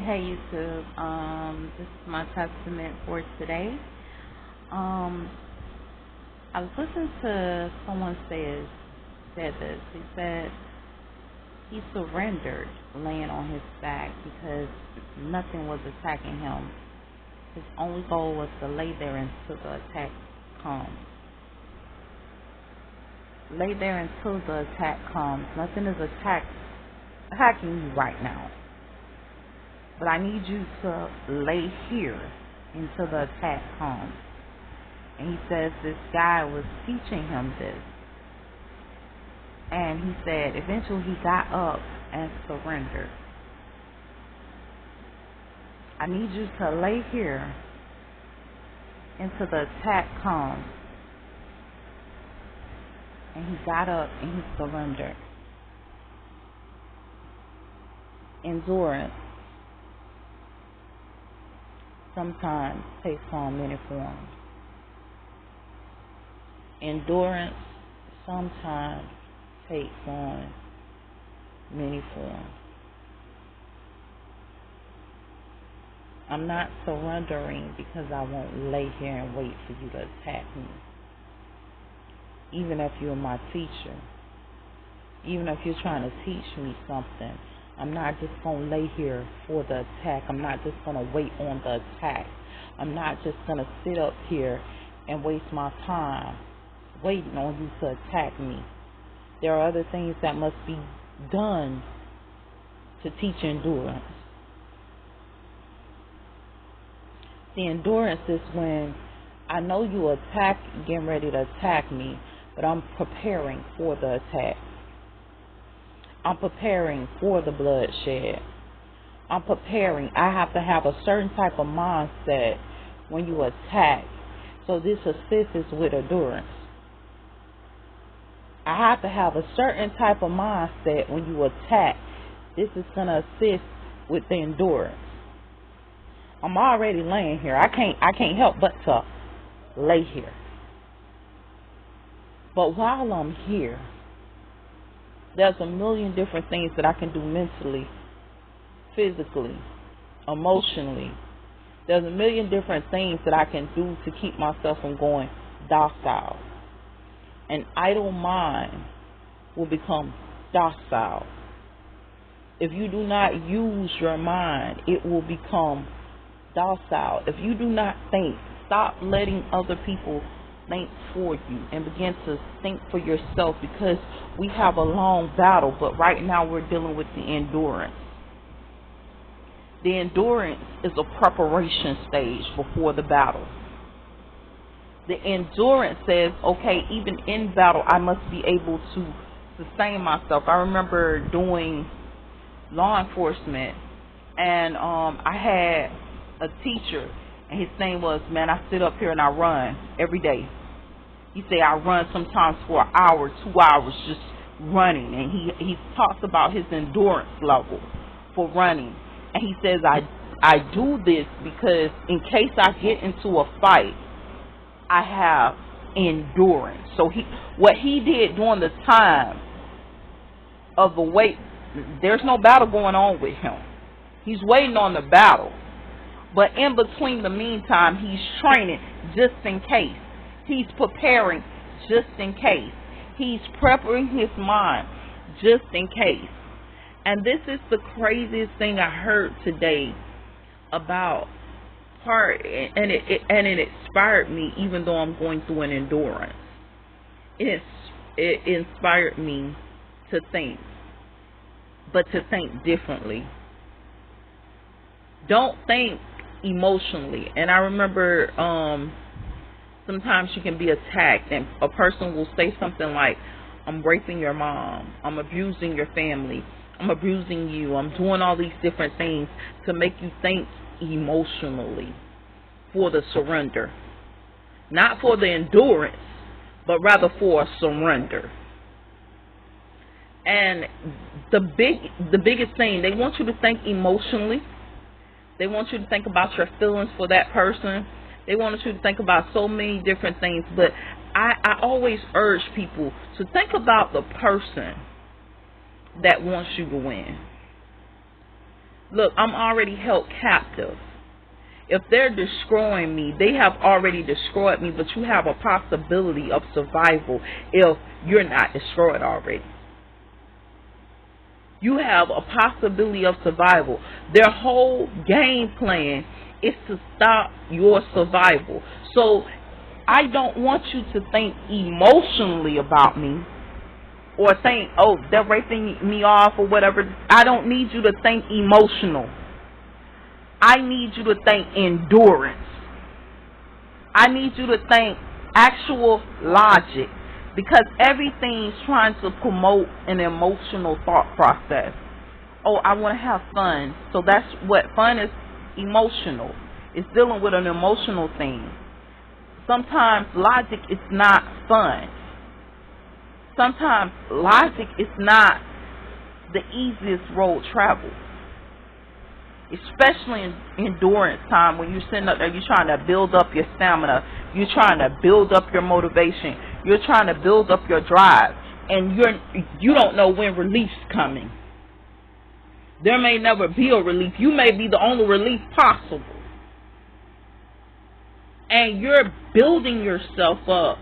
Hey YouTube, this is my testament for today. Um, I was listening to someone said this. He said he surrendered laying on his back because nothing was attacking him. His only goal was to lay there until the attack comes. Lay there until the attack comes. Nothing is attacking you right now. But I need you to lay here until the attack comes. And he says this guy was teaching him this. And he said eventually he got up and surrendered. I need you to lay here until the attack comes. And he got up and he surrendered. Endurance sometimes takes on many forms. Endurance sometimes takes on many forms. I'm not surrendering because I won't lay here and wait for you to attack me. Even if you're my teacher, even if you're trying to teach me something, I'm not just going to lay here for the attack. I'm not just going to wait on the attack. I'm not just going to sit up here and waste my time waiting on you to attack me. There are other things that must be done to teach endurance. The endurance is when I know you getting ready to attack me, but I'm preparing for the attack. I'm preparing for the bloodshed. I'm preparing. I have to have a certain type of mindset when you attack. So this assists with endurance. I have to have a certain type of mindset when you attack. This is going to assist with the endurance. I'm already laying here. I can't help but to lay here. But while I'm here, there's a million different things that I can do mentally, physically, emotionally. There's a million different things that I can do to keep myself from going docile. An idle mind will become docile. If you do not use your mind, it will become docile. If you do not think, stop letting other people think for you and begin to think for yourself, because we have a long battle, but right now we're dealing with the endurance. The endurance is a preparation stage before the battle. The endurance says, okay, even in battle, I must be able to sustain myself. I remember doing law enforcement, and I had a teacher, and his name was, I sit up here and I run every day. He said I run sometimes for an hour, 2 hours just running. And he talks about his endurance level for running. And he says I do this because in case I get into a fight, I have endurance. So what he did during the time of the wait, there's no battle going on with him. He's waiting on the battle. But in between the meantime, he's training just in case. He's preparing just in case. He's preparing his mind just in case. And this is the craziest thing I heard today about and it inspired me, even though I'm going through an endurance. It inspired me to think, but to think differently. Don't think emotionally. And I remember sometimes you can be attacked and a person will say something like, I'm raping your mom, I'm abusing your family, I'm abusing you, I'm doing all these different things to make you think emotionally for the surrender. Not for the endurance, but rather for a surrender. And the biggest thing, they want you to think emotionally. They want you to think about your feelings for that person. They want you to think about so many different things. But I always urge people to think about the person that wants you to win. Look, I'm already held captive. If they're destroying me, they have already destroyed me, but you have a possibility of survival if you're not destroyed already. You have a possibility of survival. Their whole game plan is to stop your survival. So I don't want you to think emotionally about me or think, oh, they're raping me off or whatever. I don't need you to think emotional. I need you to think endurance. I need you to think actual logic, because everything's trying to promote an emotional thought process. Oh, I want to have fun. So that's what fun is, emotional. It's dealing with an emotional thing. Sometimes logic is not fun. Sometimes logic is not the easiest road traveled. Especially in endurance time, when you're sitting up there, you're trying to build up your stamina, you're trying to build up your motivation, you're trying to build up your drive, and you don't know when relief's coming. There may never be a relief. You may be the only relief possible. And you're building yourself up.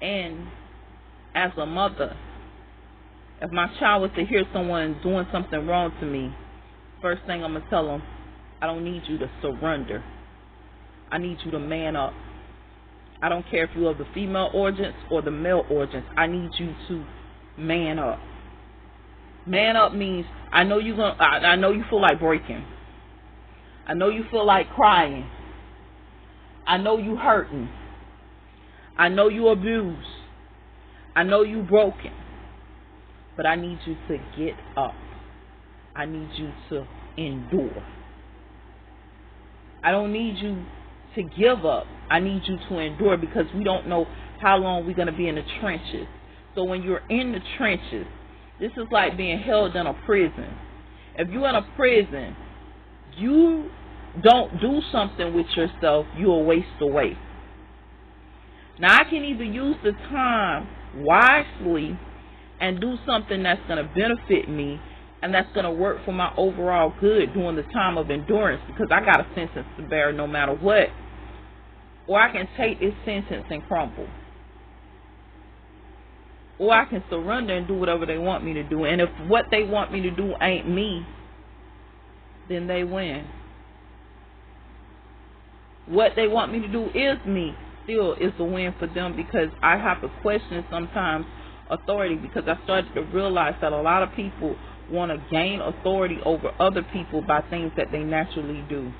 And as a mother, if my child was to hear someone doing something wrong to me, first thing I'm going to tell them, I don't need you to surrender. I need you to man up. I don't care if you're of the female origins or the male origins. I need you to man up. Man up means I know you feel like breaking. I know you feel like crying. I know you hurting. I know you abused. I know you broken. But I need you to get up. I need you to endure. I don't need you to give up. I need you to endure, because we don't know how long we're going to be in the trenches. So when you're in the trenches, this is like being held in a prison. If you're in a prison, you don't do something with yourself, you'll waste away. Now, I can either use the time wisely and do something that's going to benefit me and that's going to work for my overall good during the time of endurance, because I got a sentence to bear no matter what. Or I can take this sentence and crumble. Or I can surrender and do whatever they want me to do. And if what they want me to do ain't me, then they win. What they want me to do is me, still is a win for them, because I have to question sometimes authority, because I started to realize that a lot of people want to gain authority over other people by things that they naturally do.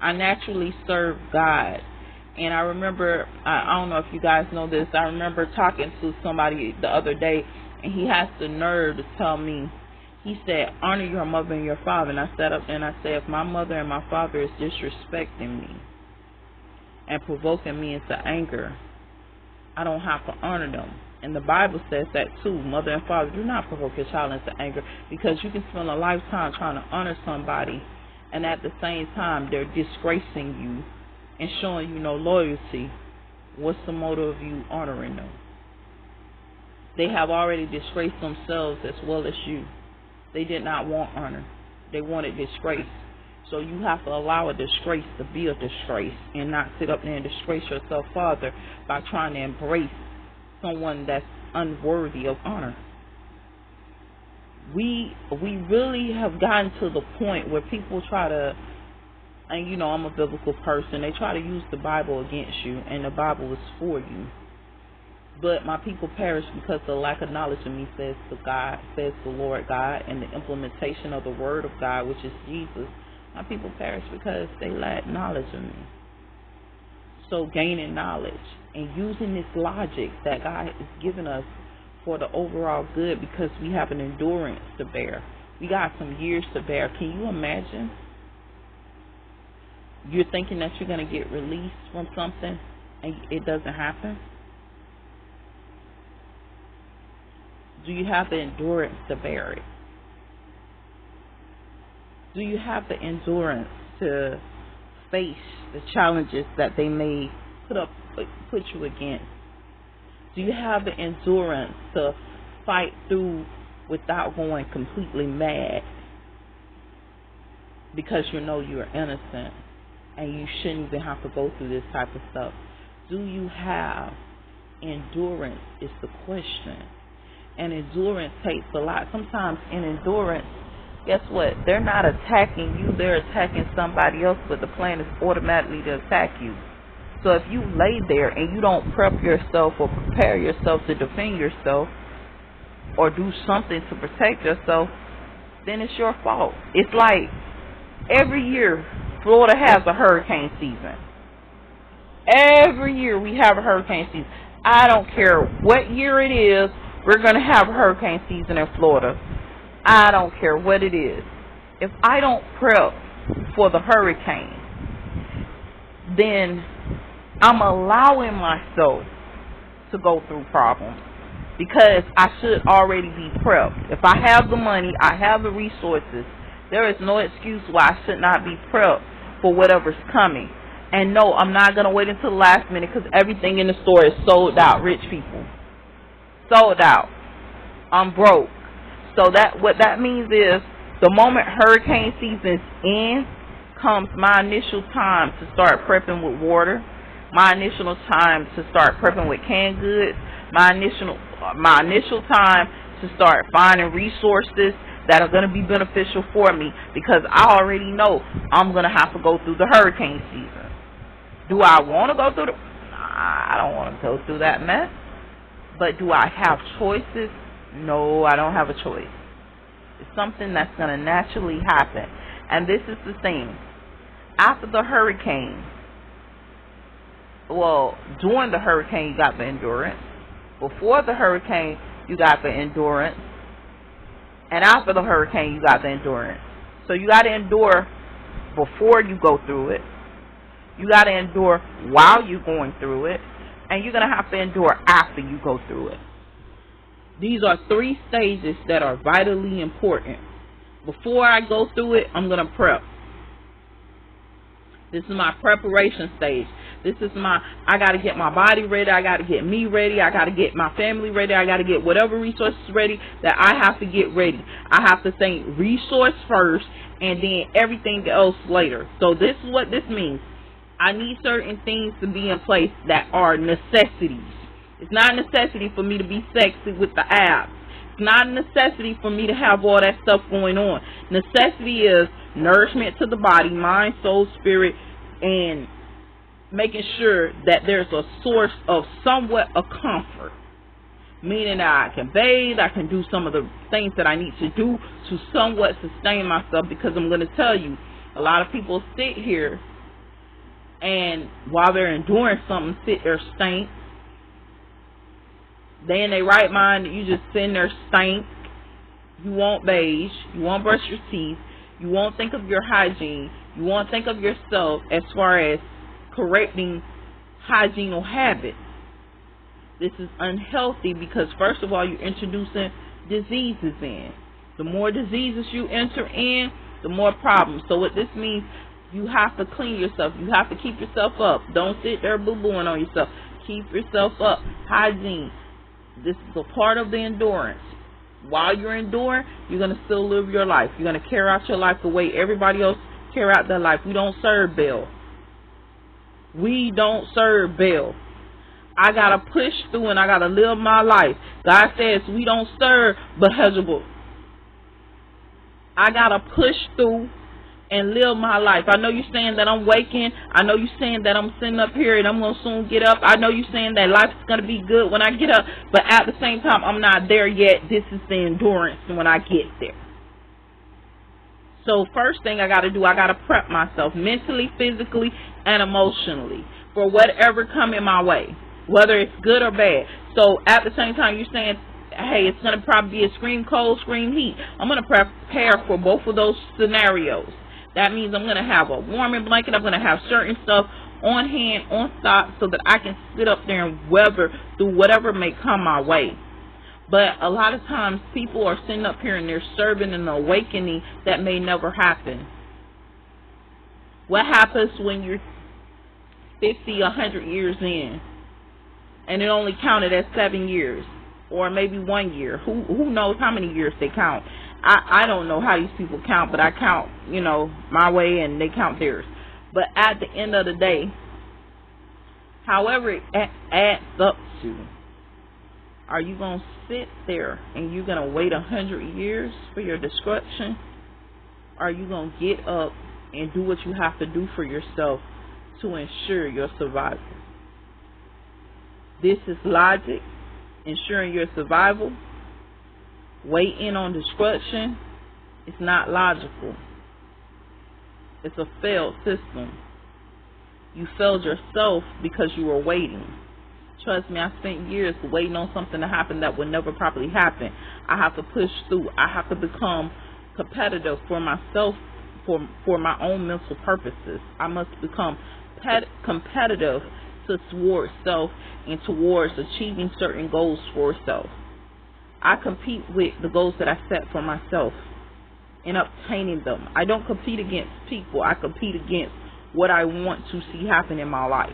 I naturally serve God. And I remember, I don't know if you guys know this, I remember talking to somebody the other day, and he has the nerve to tell me, he said, honor your mother and your father. And I sat up there and I said, if my mother and my father is disrespecting me and provoking me into anger, I don't have to honor them. And the Bible says that too. Mother and father, do not provoke your child into anger, because you can spend a lifetime trying to honor somebody, and at the same time they're disgracing you and showing you no loyalty. What's the motive of you honoring them? They have already disgraced themselves as well as you. They did not want honor. They wanted disgrace. So you have to allow a disgrace to be a disgrace, and not sit up there and disgrace yourself further by trying to embrace someone that's unworthy of honor. We really have gotten to the point where people try to, and you know I'm a biblical person, they try to use the Bible against you, and the Bible is for you. But my people perish because the lack of knowledge of me, says the Lord God, and the implementation of the word of God, which is Jesus. My people perish because they lack knowledge of me. So gaining knowledge and using this logic that God has given us for the overall good, because we have an endurance to bear. We got some years to bear. Can you imagine? You're thinking that you're going to get released from something and it doesn't happen. Do you have the endurance to bear it? Do you have the endurance to face the challenges that they may put you against? Do you have the endurance to fight through without going completely mad because you know you're innocent and you shouldn't even have to go through this type of stuff. Do you have endurance is the question. And endurance takes a lot. Sometimes in endurance, guess what? They're not attacking you, they're attacking somebody else, but the plan is automatically to attack you. So if you lay there and you don't prep yourself or prepare yourself to defend yourself or do something to protect yourself, then it's your fault. It's like every year Florida has a hurricane season. Every year we have a hurricane season. I don't care what year it is, we're going to have a hurricane season in Florida. I don't care what it is. If I don't prep for the hurricane, then I'm allowing myself to go through problems because I should already be prepped. If I have the money, I have the resources, there is no excuse why I should not be prepped for whatever's coming. And no, I'm not going to wait until the last minute because everything in the store is sold out. Rich people. Sold out. I'm broke. So what that means is the moment hurricane season's in comes my initial time to start prepping with water, my initial time to start prepping with canned goods, my initial time to start finding resources that are going to be beneficial for me because I already know I'm going to have to go through the hurricane season. Do I want to go through I don't want to go through that mess. But do I have choices? No, I don't have a choice. It's something that's going to naturally happen. And this is the thing. After the hurricane, during the hurricane, you got the endurance. Before the hurricane, you got the endurance. And after the hurricane, you got the endurance. So you got to endure before you go through it. You got to endure while you're going through it. And you're going to have to endure after you go through it. These are 3 stages that are vitally important. Before I go through it, I'm going to prep. This is my preparation stage. This is I got to get my body ready. I got to get me ready. I got to get my family ready. I got to get whatever resources ready that I have to get ready. I have to think resource first and then everything else later. So this is what this means. I need certain things to be in place that are necessities. It's not a necessity for me to be sexy with the abs. It's not a necessity for me to have all that stuff going on. Necessity is nourishment to the body, mind, soul, spirit, and making sure that there's a source of somewhat of comfort. Meaning that I can bathe, I can do some of the things that I need to do to somewhat sustain myself, because I'm going to tell you, a lot of people sit here and while they're enduring something, sit there stink. They in their right mind, you just sitting there stink. You won't bathe. You won't brush your teeth. You won't think of your hygiene. You won't think of yourself as far as correcting hygiene or habits. This is unhealthy because, first of all, you're introducing diseases in. The more diseases you enter in, the more problems. So what this means, you have to clean yourself. You have to keep yourself up. Don't sit there boo-booing on yourself. Keep yourself up. Hygiene. This is a part of the endurance. While you're enduring, you're going to still live your life. You're going to carry out your life the way everybody else carry out their life. We don't serve Baal. We don't serve Baal. I got to push through and I got to live my life. God says we don't serve Beelzebub. I got to push through and live my life. I know you're saying that I'm waking. I know you're saying that I'm sitting up here and I'm going to soon get up. I know you're saying that life is going to be good when I get up. But at the same time, I'm not there yet. This is the endurance when I get there. So first thing I got to do, I got to prep myself mentally, physically, and emotionally for whatever coming my way, whether it's good or bad. So at the same time, you're saying, hey, it's going to probably be a scream cold, scream heat. I'm going to prepare for both of those scenarios. That means I'm going to have a warming blanket. I'm going to have certain stuff on hand, on stock, so that I can sit up there and weather through whatever may come my way. But a lot of times people are sitting up here and they're serving an awakening that may never happen. What happens when you're 50, 100 years in and it only counted as 7 years? or maybe 1 year. Who knows how many years they count? I don't know how these people count, but I count, my way, and they count theirs. But at the end of the day, however it adds up to, are you going to sit there and you're going to wait 100 years for your destruction? Are you going to get up and do what you have to do for yourself to ensure your survival? This is logic, ensuring your survival. Waiting on destruction is not logical. It's a failed system. You failed yourself because you were waiting. Trust me, I spent years waiting on something to happen that would never properly happen. I have to push through. I have to become competitive for myself, for my own mental purposes. I must become competitive towards self and towards achieving certain goals for self. I compete with the goals that I set for myself and obtaining them. I don't compete against people. I compete against what I want to see happen in my life.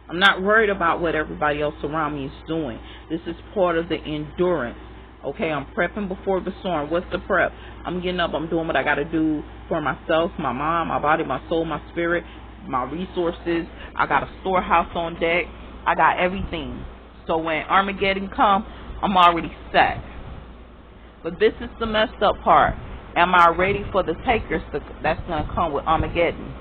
I'm not worried about what everybody else around me is doing. This is part of the endurance. Okay, I'm prepping before the storm. What's the prep? I'm getting up. I'm doing what I got to do for myself, my mind, my body, my soul, my spirit, my resources. I got a storehouse on deck. I got everything. So when Armageddon comes, I'm already set. But this is the messed up part. Am I ready for the takers that's going to come with Armageddon?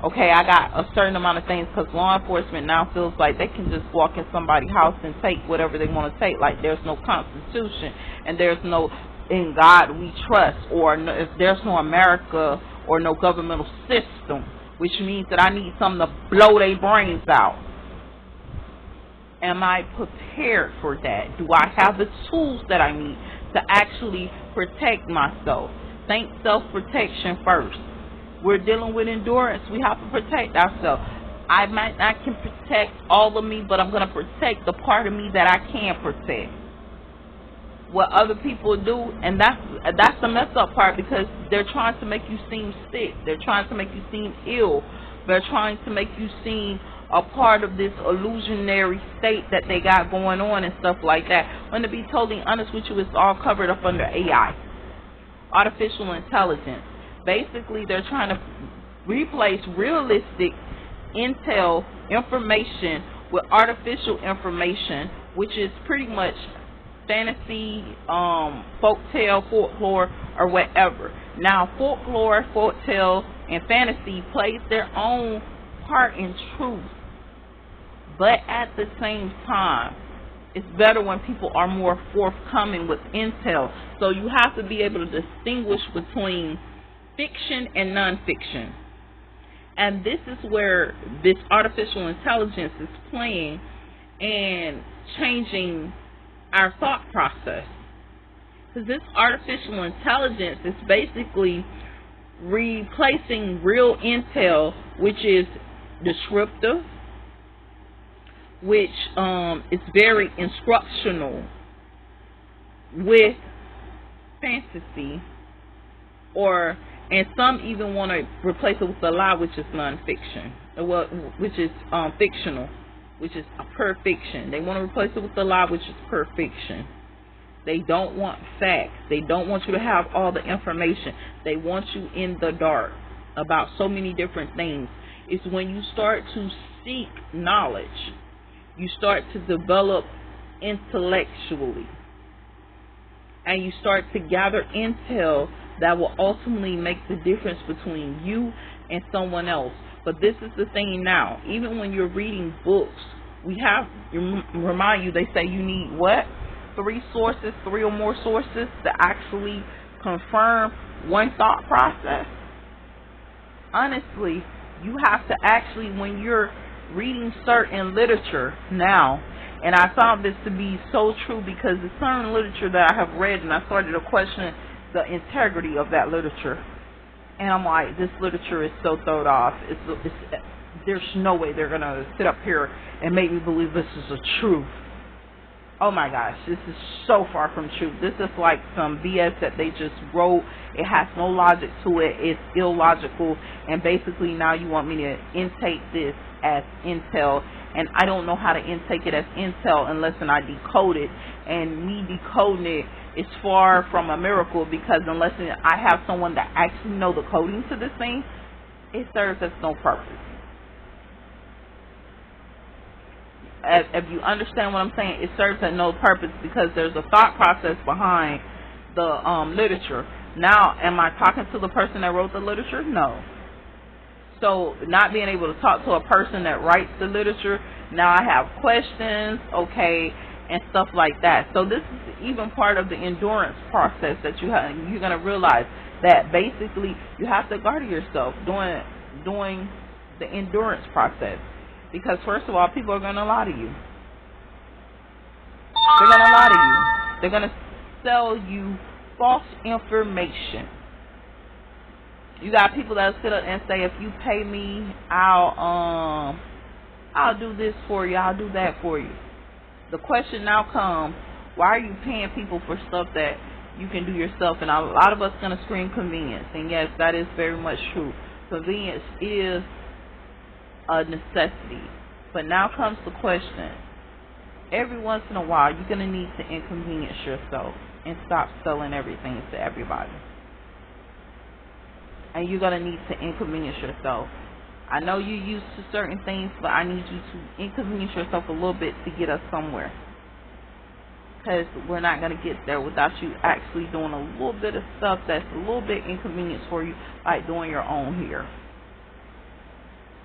Okay, I got a certain amount of things because law enforcement now feels like they can just walk in somebody's house and take whatever they want to take. Like there's no constitution and there's no in God we trust, or if there's no America or no governmental system, which means that I need something to blow their brains out. Am I prepared for that? Do I have the tools that I need to actually protect myself? Think self-protection first. We're dealing with endurance. We have to protect ourselves. I might not can protect all of me, but I'm going to protect the part of me that I can protect. What other people do, and that's the messed up part, because they're trying to make you seem sick. They're trying to make you seem ill. They're trying to make you seem a part of this illusionary state that they got going on and stuff like that. When to be totally honest with you, it's all covered up under AI, artificial intelligence. Basically, they're trying to replace realistic intel information with artificial information, which is pretty much fantasy, folktale, folklore, or whatever. Now, folklore, folktale, and fantasy plays their own part in truth. But at the same time, it's better when people are more forthcoming with intel. So you have to be able to distinguish between fiction and nonfiction. And this is where this artificial intelligence is playing and changing our thought process. Because this artificial intelligence is basically replacing real intel, which is descriptive, which is very instructional, with fantasy, and some even want to replace it with a lie, which is nonfiction, which is fictional, which is pure fiction. They want to replace it with a lie, which is pure fiction. They don't want facts. They don't want you to have all the information. They want you in the dark about so many different things. It's when you start to seek knowledge, you start to develop intellectually, and you start to gather intel that will ultimately make the difference between you and someone else. But this is the thing now. Even when you're reading books, remind you, they say you need what? 3 or more sources to actually confirm one thought process. Honestly, you have to actually, when you're reading certain literature now, and I found this to be so true because there's certain literature that I have read and I started to question the integrity of that literature. And I'm like, this literature is so thrown off. There's no way they're going to sit up here and make me believe this is a truth. Oh my gosh, this is so far from truth. This is like some BS that they just wrote. It has no logic to it. It's illogical. And basically now you want me to intake this as intel and I don't know how to intake it as intel unless I decode it. And me decoding it is far from a miracle, because unless I have someone that actually know the coding to this thing, it serves as no purpose. If you understand what I'm saying, it serves at no purpose, because there's a thought process behind the literature. Now, am I talking to the person that wrote the literature? No. So, not being able to talk to a person that writes the literature, now I have questions, okay, and stuff like that. So this is even part of the endurance process that you're going to realize that basically you have to guard yourself doing the endurance process. Because first of all, people are going to lie to you. They're going to lie to you. They're going to sell you false information. You got people that'll sit up and say, if you pay me, I'll do this for you, I'll do that for you. The question now comes, why are you paying people for stuff that you can do yourself? And a lot of us are going to scream convenience. And yes, that is very much true. Convenience is a necessity. But now comes the question. Every once in a while, you're going to need to inconvenience yourself and stop selling everything to everybody. And you're going to need to inconvenience yourself. I know you're used to certain things, but I need you to inconvenience yourself a little bit to get us somewhere. Because we're not going to get there without you actually doing a little bit of stuff that's a little bit inconvenience for you, like doing your own hair.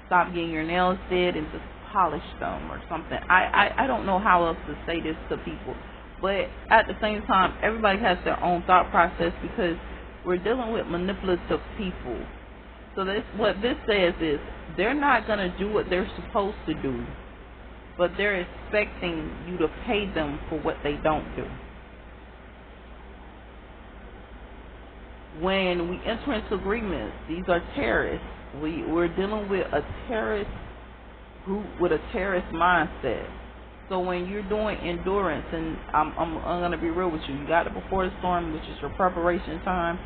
Stop getting your nails did and just polish them or something. I don't know how else to say this to people. But at the same time, everybody has their own thought process, because we're dealing with manipulative people. So what this says is they're not going to do what they're supposed to do, but they're expecting you to pay them for what they don't do. When we enter into agreements, these are terrorists. We're dealing with a terrorist group with a terrorist mindset. So when you're doing endurance, and I'm going to be real with you, you got it before the storm, which is your preparation time.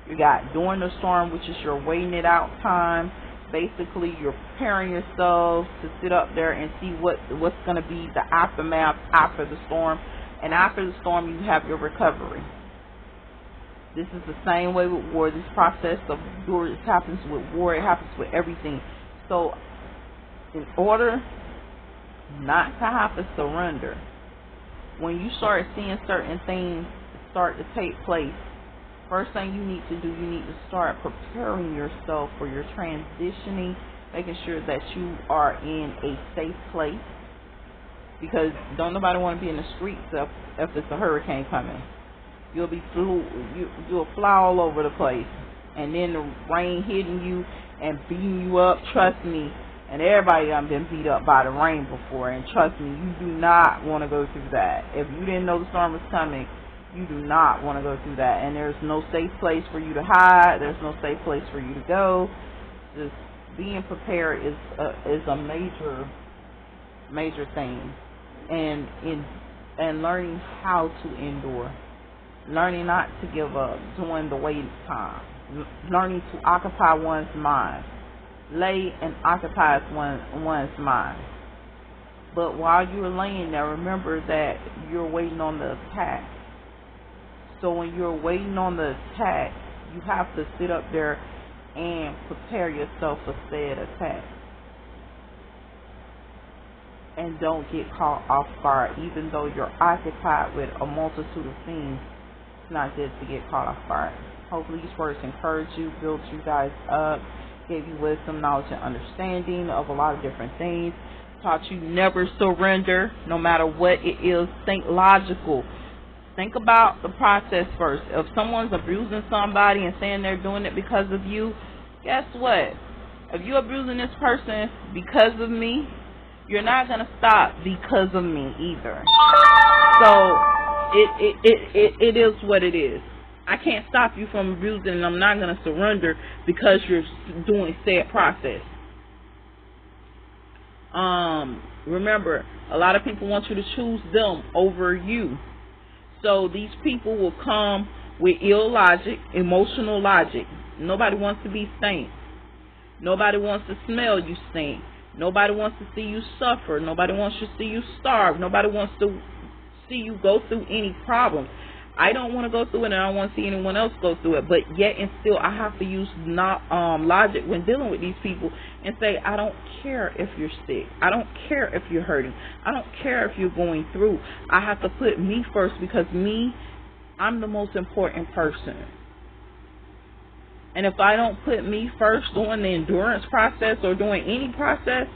You got during the storm, which is your waiting it out time. Basically, you're preparing yourself to sit up there and see what's going to be the aftermath after the storm. And after the storm, you have your recovery. This is the same way with war. This process of war, it happens with war. It happens with everything. So in order not to have to surrender, when you start seeing certain things start to take place, first thing you need to do, you need to start preparing yourself for your transitioning, making sure that you are in a safe place, because don't nobody want to be in the streets if it's a hurricane coming. You'll fly all over the place, and then the rain hitting you and beating you up. Trust me, and everybody done been beat up by the rain before, and trust me, you do not want to go through that. If you didn't know the storm was coming, you do not want to go through that. And there's no safe place for you to hide. There's no safe place for you to go. Just being prepared is a major thing, and learning how to endure, learning not to give up during the waiting time, learning to occupy one's mind, lay and occupy one's mind. But while you're laying there, remember that you're waiting on the attack. So when you're waiting on the attack, you have to sit up there and prepare yourself for said attack. And don't get caught off guard, even though you're occupied with a multitude of things. It's not good to get caught off guard. Hopefully these words encourage you, build you guys up, gave you wisdom, knowledge, and understanding of a lot of different things. Taught you never surrender, no matter what it is. Think logical. Think about the process first. If someone's abusing somebody and saying they're doing it because of you, guess what? If you're abusing this person because of me, you're not going to stop because of me either. So it is what it is. I can't stop you from abusing, and I'm not going to surrender because you're doing said process. Remember, a lot of people want you to choose them over you. So these people will come with ill logic, emotional logic. Nobody wants to be stank. Nobody wants to smell you stink. Nobody wants to see you suffer. Nobody wants to see you starve. Nobody wants to see you go through any problems. I don't want to go through it, and I don't want to see anyone else go through it. But yet and still, I have to use logic when dealing with these people and say, I don't care if you're sick. I don't care if you're hurting. I don't care if you're going through. I have to put me first, because I'm the most important person. And if I don't put me first during the endurance process or during any process,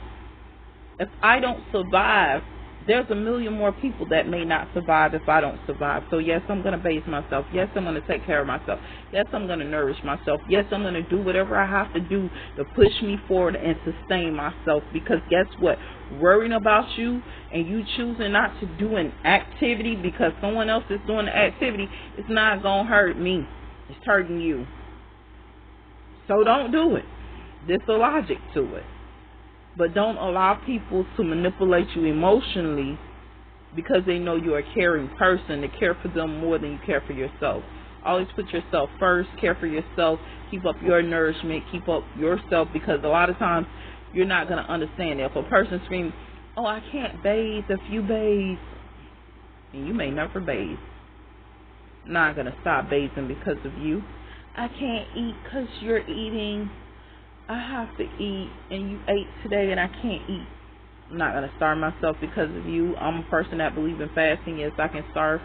if I don't survive, there's a million more people that may not survive if I don't survive. So yes, I'm going to bathe myself. Yes, I'm going to take care of myself. Yes, I'm going to nourish myself. Yes, I'm going to do whatever I have to do to push me forward and sustain myself. Because guess what? Worrying about you and you choosing not to do an activity because someone else is doing the activity, it's not going to hurt me. It's hurting you. So don't do it. There's a logic to it. But don't allow people to manipulate you emotionally because they know you're a caring person, to care for them more than you care for yourself. Always put yourself first, care for yourself, keep up your nourishment, keep up yourself, because a lot of times you're not going to understand it. If a person screams, oh, I can't bathe if you bathe, and you may never bathe. I'm not going to stop bathing because of you. I can't eat because you're eating. I have to eat, and you ate today, and I can't eat. I'm not going to starve myself because of you. I'm a person that believes in fasting. Yes, I can starve.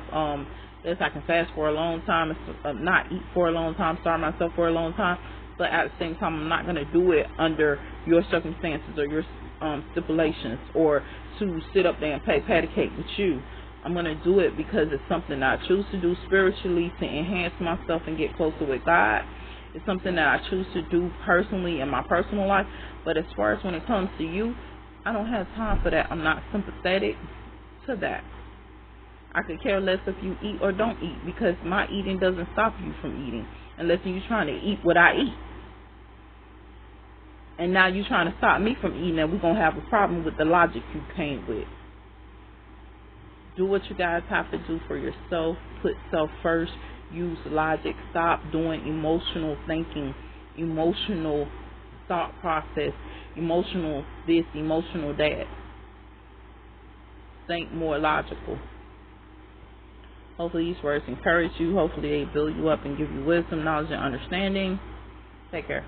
Yes, I can fast for a long time, not eat for a long time, starve myself for a long time. But at the same time, I'm not going to do it under your circumstances or your stipulations, or to sit up there and play patty cake with you. I'm going to do it because it's something that I choose to do spiritually to enhance myself and get closer with God. It's something that I choose to do personally in my personal life. But as far as when it comes to you, I don't have time for that. I'm not sympathetic to that. I could care less if you eat or don't eat, because my eating doesn't stop you from eating unless you're trying to eat what I eat. And now you're trying to stop me from eating, and we're going to have a problem with the logic you came with. Do what you guys have to do for yourself. Put self first. Use logic. Stop doing emotional thinking, emotional thought process, emotional this, emotional that. Think more logical. Hopefully these words encourage you. Hopefully they build you up and give you wisdom, knowledge, and understanding. Take care.